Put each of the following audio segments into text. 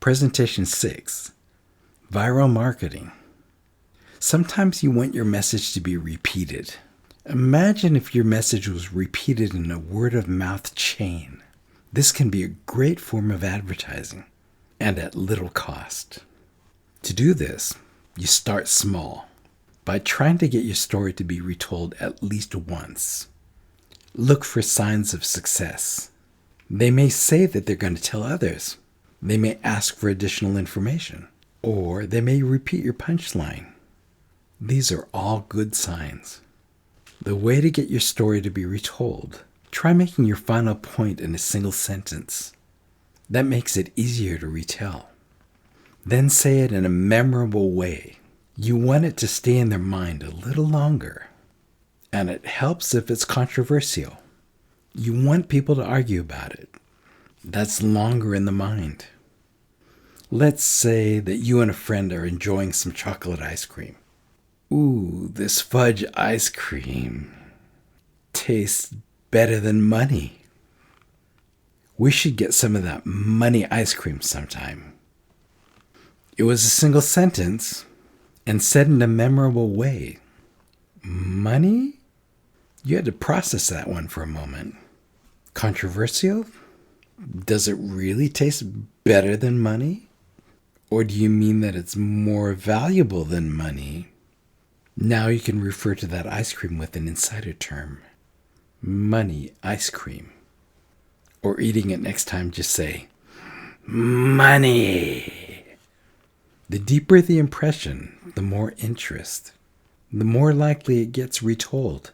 Presentation 6. Viral marketing. Sometimes you want your message to be repeated. Imagine if your message was repeated in a word-of-mouth chain. This can be a great form of advertising, and at little cost. To do this, you start small by trying to get your story to be retold at least once. Look for signs of success. They may say that they're going to tell others. They may ask for additional information, or they may repeat your punchline. These are all good signs. The way to get your story to be retold, try making your final point in a single sentence. That makes it easier to retell. Then say it in a memorable way. You want it to stay in their mind a little longer. And it helps if it's controversial. You want people to argue about it. That's longer in the mind. Let's say that you and a friend are enjoying some chocolate ice cream. Ooh, this fudge ice cream tastes better than money. We should get some of that money ice cream sometime. It was a single sentence and said in a memorable way. Money? You had to process that one for a moment. Controversial? Does it really taste better than money? Or do you mean that it's more valuable than money? Now you can refer to that ice cream with an insider term. Money ice cream. Or eating it next time, just say, money. The deeper the impression, the more interest, the more likely it gets retold.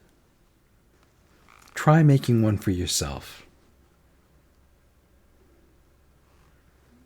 Try making one for yourself.